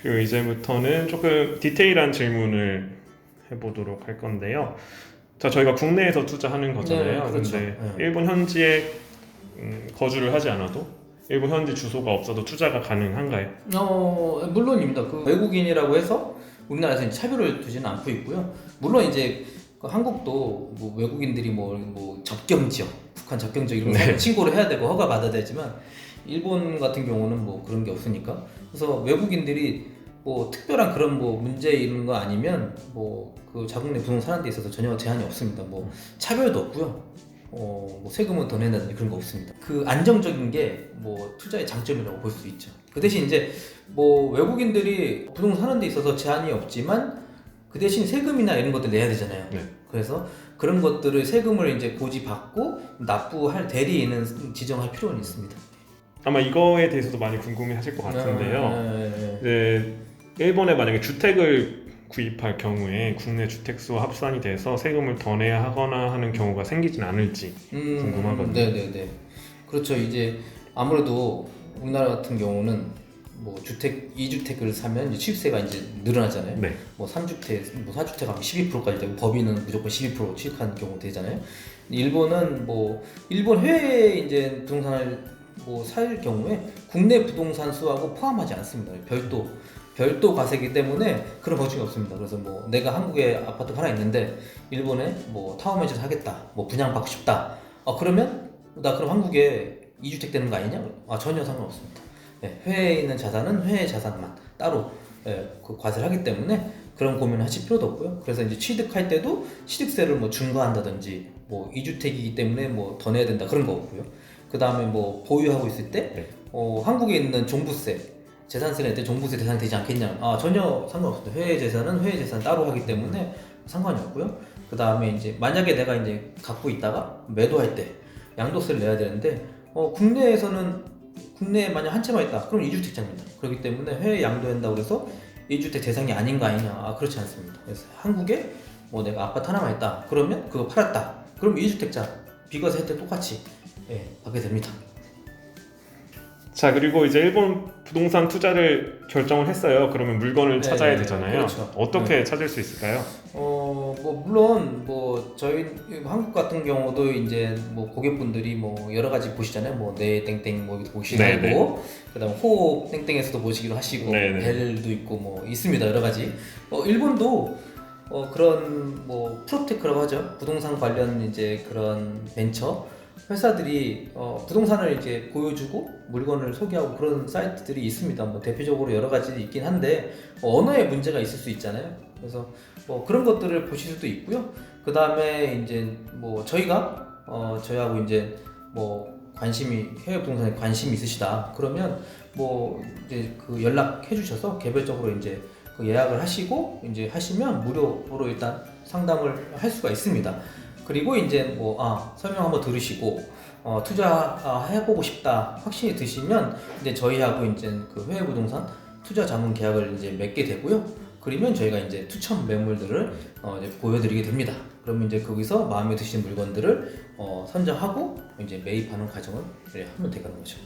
그리고 이제부터는 조금 디테일한 질문을 해보도록 할 건데요. 자, 저희가 국내에서 투자하는 거잖아요. 네, 그렇죠. 근데 네. 일본 현지에 거주를 하지 않아도 일본 현지 주소가 없어도 투자가 가능한가요? 물론입니다. 그 외국인이라고 해서 우리나라에서 이제 차별을 두지는 않고 있고요. 물론 이제 그 한국도 뭐 외국인들이 뭐 접경 지역, 북한 접경 지역 이런 거 네. 신고를 해야 되고 허가 받아야 되지만 일본 같은 경우는 뭐 그런 게 없으니까. 그래서 외국인들이 뭐 특별한 그런 뭐 문제 이런 거 아니면 뭐 그 자국 내 부동산 사는 데 있어서 전혀 제한이 없습니다. 뭐 차별도 없고요. 뭐 세금은 더 낸다든지 그런 거 없습니다. 그 안정적인 게 뭐 투자의 장점이라고 볼 수 있죠. 그 대신 이제 뭐 외국인들이 부동산 사는 데 있어서 제한이 없지만 그 대신 세금이나 이런 것들 내야 되잖아요. 네. 그래서 그런 것들을 세금을 이제 고지받고 납부할 대리인은 지정할 필요는 있습니다. 아마 이거에 대해서도 많이 궁금해하실 것 같은데요. 네. 네, 일본에 만약에 주택을 구입할 경우에 국내 주택수와 합산이 돼서 세금을 더 내야 하거나 하는 경우가 생기진 않을지 궁금하거든요. 네네네. 그렇죠. 이제 아무래도 우리나라 같은 경우는 뭐 주택 2주택을 사면 이제 취득세가 이제 늘어나잖아요. 네. 뭐 3주택, 뭐 4주택 하면 12%까지 되고 법인은 무조건 12% 취득하는 경우 되잖아요. 일본은 뭐 일본 해외에 이제 부동산을 뭐 살 경우에 국내 부동산 수하고 포함하지 않습니다. 별도 과세이기 때문에 그런 걱정이 없습니다. 그래서 뭐 내가 한국에 아파트 하나 있는데 일본에 뭐 타워맨션 사겠다, 뭐 분양받고 싶다. 그러면 나 그럼 한국에 2주택 되는 거 아니냐? 전혀 상관없습니다. 예, 해외에 있는 자산은 해외 자산만 따로 그 과세를 하기 때문에 그런 고민을 하실 필요도 없고요. 그래서 이제 취득할 때도 취득세를 뭐 중과한다든지 뭐 2주택이기 때문에 뭐 더 내야 된다 그런 거 없고요. 그 다음에 뭐 보유하고 있을 때 네. 한국에 있는 종부세 재산세 낼 때 종부세 대상이 되지 않겠냐? 전혀 상관없습니다. 해외 재산은 해외 재산 따로 하기 때문에 상관이 없고요. 그 다음에 이제 만약에 내가 이제 갖고 있다가 매도할 때 양도세를 내야 되는데 국내에 만약 한 채만 있다. 그럼 2주택자입니다. 그렇기 때문에 해외 양도한다고 해서 2주택 대상이 아닌 거 아니냐? 그렇지 않습니다. 그래서 한국에 뭐 내가 아파트 하나만 있다. 그러면 그거 팔았다. 그럼 2주택자 비과세 혜택 똑같이 받게 됩니다. 자, 그리고 이제 일본 부동산 투자를 결정을 했어요. 그러면 물건을 네, 찾아야 되잖아요. 그렇죠. 어떻게 찾을 수 있을까요? 뭐 물론 뭐 저희 한국 같은 경우도 이제 뭐 고객분들이 뭐 여러 가지 보시잖아요. 뭐 네 땡땡 뭐 보시기도 네네. 하고 그다음 호흡 땡땡에서도 보시기도 하시고 네네. 벨도 있고 뭐 있습니다. 여러 가지. 일본도 그런 뭐 프로테크라고 하죠. 부동산 관련 이제 그런 벤처 회사들이 부동산을 이제 보여주고 물건을 소개하고 그런 사이트들이 있습니다. 뭐 대표적으로 여러 가지 있긴 한데 언어에 문제가 있을 수 있잖아요. 그래서 뭐 그런 것들을 보실 수도 있고요. 그 다음에 이제 뭐 저희하고 이제 뭐 해외 부동산에 관심이 있으시다. 그러면 뭐 이제 그 연락해 주셔서 개별적으로 이제 그 예약을 하시고 이제 하시면 무료로 일단 상담을 할 수가 있습니다. 그리고 이제 뭐 설명 한번 들으시고 투자해보고 싶다 확신이 드시면 이제 저희하고 이제 그 해외 부동산 투자 자문 계약을 이제 맺게 되고요. 그러면 저희가 이제 추천 매물들을 이제 보여드리게 됩니다. 그러면 이제 거기서 마음에 드시는 물건들을 선정하고 이제 매입하는 과정을 하면 되는 거죠.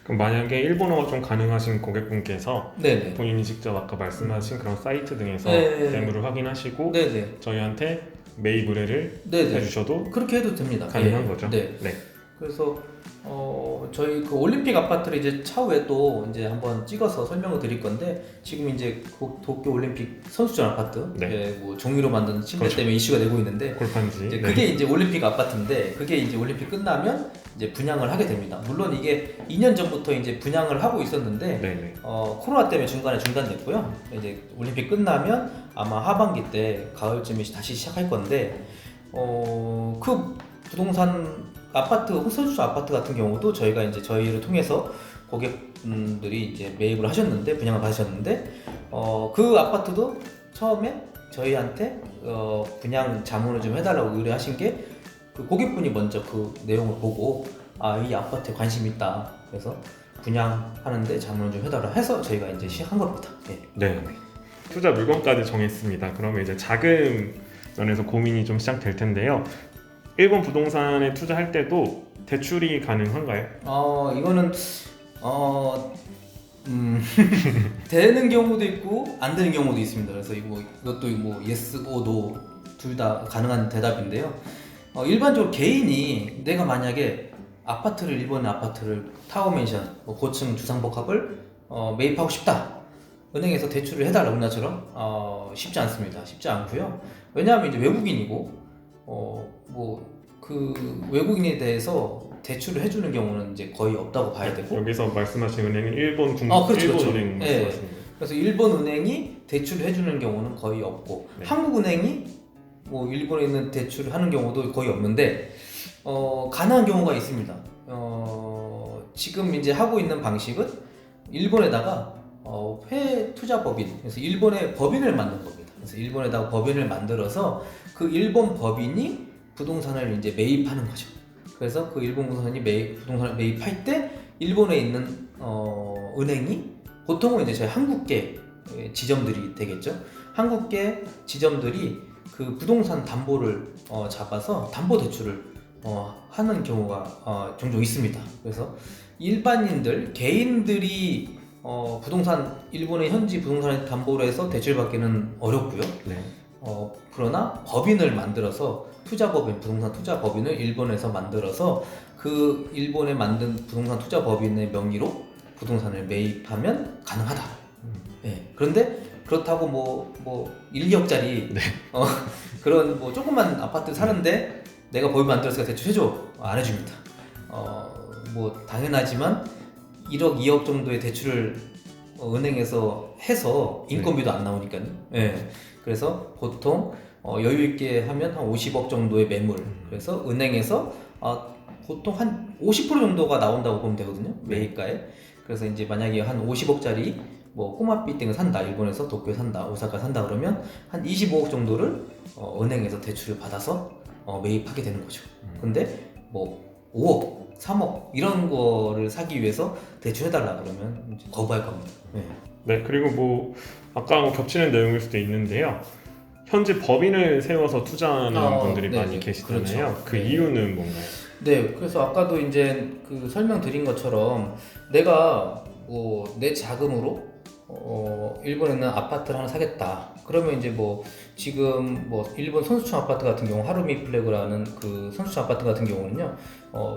그럼 만약에 일본어가 좀 가능하신 고객분께서 네네. 본인이 직접 아까 말씀하신 그런 사이트 등에서 네. 매물을 확인하시고 네네. 저희한테 매입 의뢰를 네네. 해주셔도 그렇게 해도 됩니다. 가능한 거죠? 네. 네. 그래서 저희 그 올림픽 아파트를 이제 차후에 또 이제 한번 찍어서 설명을 드릴 건데 지금 이제 도쿄 올림픽 선수촌 아파트 네. 뭐 종이로 만든 침대 그렇죠. 때문에 이슈가 되고 있는데 골판지. 이제 네. 그게 이제 올림픽 아파트인데 그게 이제 올림픽 끝나면 이제 분양을 하게 됩니다. 물론 이게 2년 전부터 이제 분양을 하고 있었는데 네네. 코로나 때문에 중간에 중단됐고요. 이제 올림픽 끝나면 아마 하반기 때 가을쯤에 다시 시작할 건데 그 부동산 아파트, 선수촌 아파트 같은 경우도 저희가 이제 저희를 통해서 고객분들이 이제 매입을 하셨는데 분양을 받으셨는데 그 아파트도 처음에 저희한테 분양 자문을 좀 해달라고 의뢰하신 게 그 고객분이 먼저 그 내용을 보고 이 아파트에 관심 있다. 그래서 분양하는데 자문을 좀 해달라 해서 저희가 이제 시작한 겁니다. 네. 투자 물건까지 정했습니다. 그러면 이제 자금 면에서 고민이 좀 시작될 텐데요. 일본 부동산에 투자할 때도 대출이 가능한가요? 이거는 되는 경우도 있고 안 되는 경우도 있습니다. 그래서 이것도 뭐 yes, or no 둘 다 가능한 대답인데요. 일반적으로 개인이 내가 만약에 일본의 아파트를 타워맨션, 뭐 고층 주상복합을 매입하고 싶다. 은행에서 대출을 해달라 우리나라처럼 쉽지 않습니다. 쉽지 않고요. 왜냐하면 이제 외국인이고 뭐 그 외국인에 대해서 대출을 해주는 경우는 이제 거의 없다고 봐야 되고. 여기서 말씀하신 은행은 일본 그렇죠, 일본 그렇죠. 은행 네. 말씀하십니다. 그래서 일본 은행이 대출을 해주는 경우는 거의 없고 네. 한국 은행이 뭐 일본에 있는 대출을 하는 경우도 거의 없는데 가능한 경우가 있습니다. 지금 이제 하고 있는 방식은 일본에다가 회투자법인, 그래서 일본의 법인을 만든 겁니다. 그래서 일본에다가 법인을 만들어서 그 일본 법인이 부동산을 이제 매입하는 거죠. 그래서 그 일본 부동산을 매입할 때 일본에 있는 은행이 보통은 이제 저희 한국계 지점들이 되겠죠. 한국계 지점들이 그 부동산 담보를 잡아서 담보 대출을 하는 경우가 종종 있습니다. 그래서 일반인들, 개인들이 일본의 현지 부동산에 담보를 해서 대출받기는 어렵고요. 네. 그러나 법인을 만들어서 부동산 투자법인을 일본에서 만들어서 그 일본에 만든 부동산 투자법인의 명의로 부동산을 매입하면 가능하다. 네. 그런데 그렇다고 뭐 1, 2억짜리 네. 그런 뭐 조그만 아파트 사는데 내가 법인 만들어서 대출해줘? 안 해줍니다. 뭐 당연하지만 1억, 2억 정도의 대출을 은행에서 해서 인건비도 안 나오니까요. 네. 그래서 보통 여유 있게 하면 한 50억 정도의 매물. 그래서 은행에서 보통 한 50% 정도가 나온다고 보면 되거든요. 매입가에. 그래서 이제 만약에 한 50억짜리 뭐 꼬마 빌딩을 산다, 일본에서 도쿄에 산다, 오사카 산다 그러면 한 25억 정도를 은행에서 대출을 받아서 매입하게 되는 거죠. 근데 뭐 5억, 3억 이런 거를 사기 위해서 대출해달라 그러면 이제 거부할 겁니다. 네, 그리고 뭐 아까 겹치는 내용일 수도 있는데요. 현재 법인을 세워서 투자하는 분들이 네, 많이 계시잖아요. 그렇죠. 그 네. 이유는 뭔가요? 네, 그래서 아까도 이제 그 설명드린 것처럼 내가 뭐 내 자금으로 일본에 있는 아파트를 하나 사겠다. 그러면 이제 뭐 지금 뭐 일본 선수촌 아파트 같은 경우 하루미 플래그라는 그 선수촌 아파트 같은 경우는요.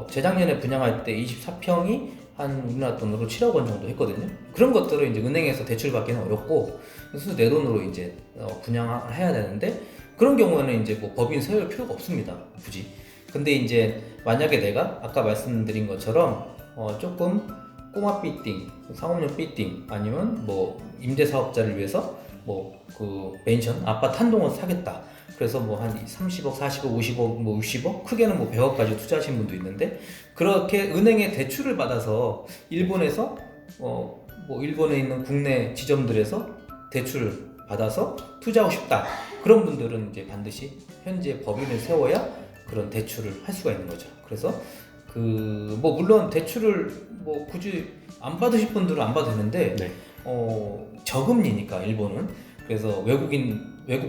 재작년에 분양할 때 24평이 한 우리나라 돈으로 7억 원 정도 했거든요. 그런 것들을 이제 은행에서 대출 받기는 어렵고 그래서 내 돈으로 이제 분양을 해야 되는데 그런 경우에는 이제 뭐 법인 세울 필요가 없습니다. 굳이. 근데 이제 만약에 내가 아까 말씀드린 것처럼 조금 꼬마 삐띵, 상업용 삐띵 아니면 뭐 임대 사업자를 위해서 뭐 그 맨션 아파트 한 동을 사겠다. 그래서 뭐 한 30억, 40억, 50억, 뭐 60억, 크게는 뭐 100억까지 투자하신 분도 있는데 그렇게 은행에 대출을 받아서 일본에서 뭐 일본에 있는 국내 지점들에서 대출을 받아서 투자하고 싶다. 그런 분들은 이제 반드시 현재 법인을 세워야 그런 대출을 할 수가 있는 거죠. 그래서 뭐 물론 대출을 뭐 굳이 안 받으실 분들은 안 받아도 되는데 네. 저금리니까 일본은. 그래서 외국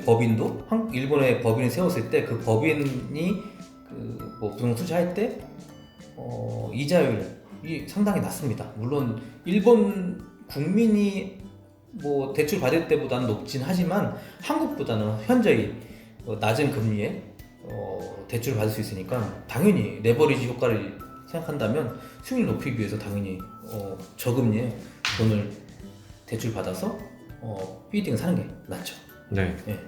법인도 일본의 법인을 세웠을 때 그 법인이 그 뭐 부동산 투자할 때 이자율이 상당히 낮습니다. 물론 일본 국민이 뭐 대출 받을 때보다는 높진 하지만 한국보다는 현저히 낮은 금리에 대출을 받을 수 있으니까 당연히 레버리지 효과를 생각한다면 수익을 높이기 위해서 당연히 저금리에 돈을 대출 받아서 빌딩을 사는 게 낫죠. 네. 네.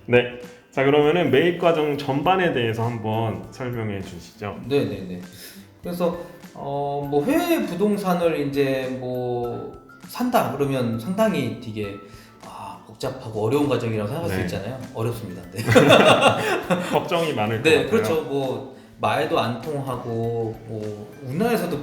네. 자, 그러면은 매입 과정 전반에 대해서 한번 설명해 주시죠. 네네네. 그래서 뭐 해외 부동산을 이제 뭐 산다 그러면 상당히 되게 복잡하고 어려운 과정이라고 생각할 네. 수 있잖아요. 어렵습니다. 네. 걱정이 많을 것 네, 같아요. 그렇죠. 뭐 말도 안 통하고 뭐 우리나라에서도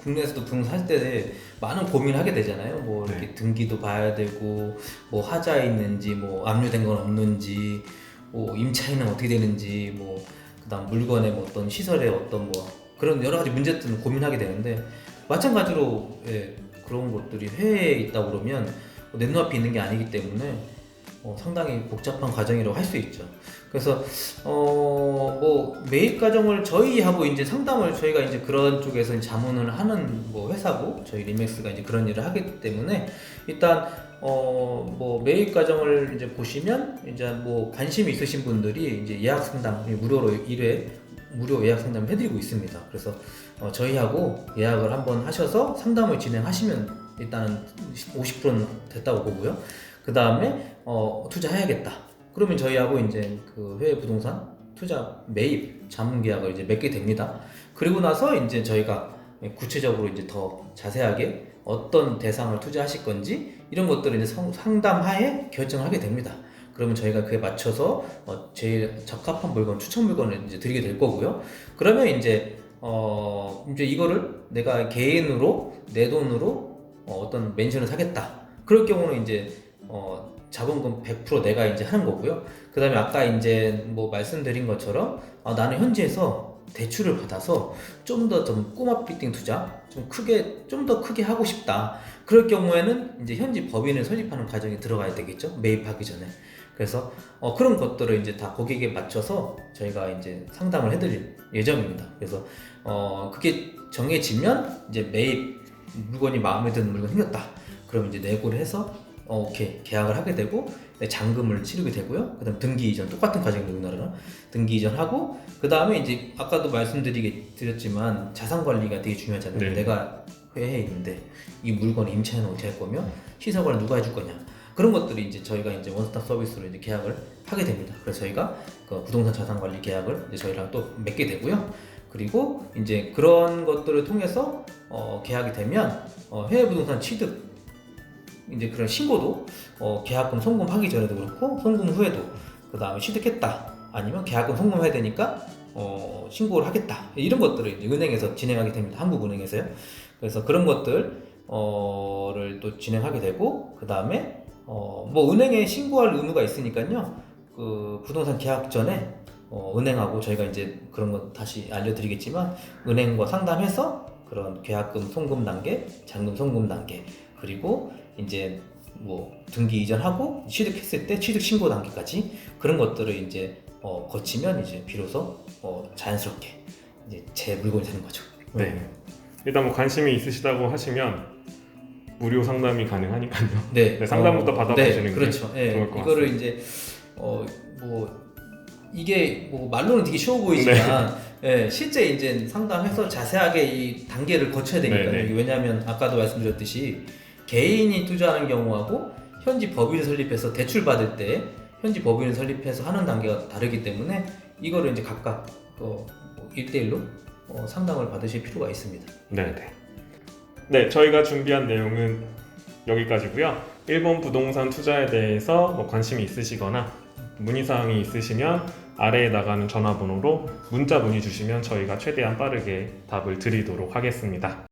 국내에서도 부동산 살 때 많은 고민을 하게 되잖아요. 뭐 이렇게 네. 등기도 봐야 되고 뭐 하자 있는지 뭐 압류된 건 없는지 뭐 임차인은 어떻게 되는지 뭐 그다음 물건의 뭐 어떤 시설의 어떤 뭐 그런 여러 가지 문제들을 고민하게 되는데 마찬가지로 그런 것들이 해외에 있다 그러면 내 눈앞에 있는 게 아니기 때문에 상당히 복잡한 과정이라고 할 수 있죠. 그래서 뭐 매입 과정을 저희하고 이제 상담을 저희가 이제 그런 쪽에서 이제 자문을 하는 뭐 회사고 저희 리맥스가 이제 그런 일을 하기 때문에 일단 뭐 매입 과정을 이제 보시면 이제 뭐 관심이 있으신 분들이 이제 예약 상담 무료로 1회 무료 예약 상담을 해드리고 있습니다. 그래서 저희하고 예약을 한번 하셔서 상담을 진행하시면 일단은 50%는 됐다고 보고요. 그 다음에 투자해야겠다. 그러면 저희하고 이제 그 해외 부동산 투자 매입 자문 계약을 이제 맺게 됩니다. 그리고 나서 이제 저희가 구체적으로 이제 더 자세하게 어떤 대상을 투자하실 건지 이런 것들을 이제 상담하에 결정하게 됩니다. 그러면 저희가 그에 맞춰서 제일 적합한 물건, 추천 물건을 이제 드리게 될 거고요. 그러면 이제 이거를 내가 개인으로 내 돈으로 어떤 맨션을 사겠다. 그럴 경우는 이제 자본금 100% 내가 이제 하는 거고요. 그 다음에 아까 이제 뭐 말씀드린 것처럼 나는 현지에서 대출을 받아서 좀 꼬마 빌딩 투자 좀 더 크게 하고 싶다. 그럴 경우에는 이제 현지 법인을 설립하는 과정이 들어가야 되겠죠. 매입하기 전에. 그래서 그런 것들을 이제 다 고객에 맞춰서 저희가 이제 상담을 해드릴 예정입니다. 그래서 그게 정해지면 이제 매입 물건이 마음에 드는 물건이 생겼다. 그럼 이제 내고를 해서 오케이 계약을 하게 되고 잔금을 치르게 되고요. 그다음 등기 이전 똑같은 과정이에요. 우리나라랑 등기 이전하고 그 다음에 이제 아까도 말씀드렸지만 자산 관리가 되게 중요하잖아요. 네. 내가 회사에 있는데 이 물건 임차인은 어떻게 할 거며 시설 관리 누가 해줄 거냐. 그런 것들이 이제 저희가 이제 원스톱 서비스로 이제 계약을 하게 됩니다. 그래서 저희가 그 부동산 자산 관리 계약을 이제 저희랑 또 맺게 되고요. 그리고 이제 그런 것들을 통해서 계약이 되면 해외 부동산 취득 이제 그런 신고도 계약금 송금하기 전에도 그렇고 송금 후에도 그 다음에 취득했다 아니면 계약금 송금해야 되니까 신고를 하겠다 이런 것들을 이제 은행에서 진행하게 됩니다. 한국은행에서요. 그래서 그런 것들을 또 진행하게 되고 그 다음에 뭐 은행에 신고할 의무가 있으니까요. 그 부동산 계약 전에 은행하고 저희가 이제 그런 거 다시 알려드리겠지만 은행과 상담해서 그런 계약금 송금 단계, 잔금 송금 단계 그리고 이제 뭐 등기 이전하고 취득했을 때 취득 신고 단계까지 그런 것들을 이제 거치면 이제 비로소 자연스럽게 이제 제 물건이 되는 거죠. 네. 일단 뭐 관심이 있으시다고 하시면 무료 상담이 가능하니까요. 네. 네, 상담부터 받아보시는 게 그렇죠. 좋을 것 이거를 같습니다. 이제 뭐 이게 뭐 말로는 되게 쉬워 보이지만 실제 이제 상담해서 자세하게 이 단계를 거쳐야 되니까요. 네, 네. 왜냐하면 아까도 말씀드렸듯이 개인이 투자하는 경우하고 현지 법인을 설립해서 대출 받을 때 현지 법인을 설립해서 하는 단계가 다르기 때문에 이거를 이제 각각 1대1로 상담을 받으실 필요가 있습니다. 네, 저희가 준비한 내용은 여기까지고요. 일본 부동산 투자에 대해서 뭐 관심이 있으시거나 문의사항이 있으시면 아래에 나가는 전화번호로 문자 문의 주시면 저희가 최대한 빠르게 답을 드리도록 하겠습니다.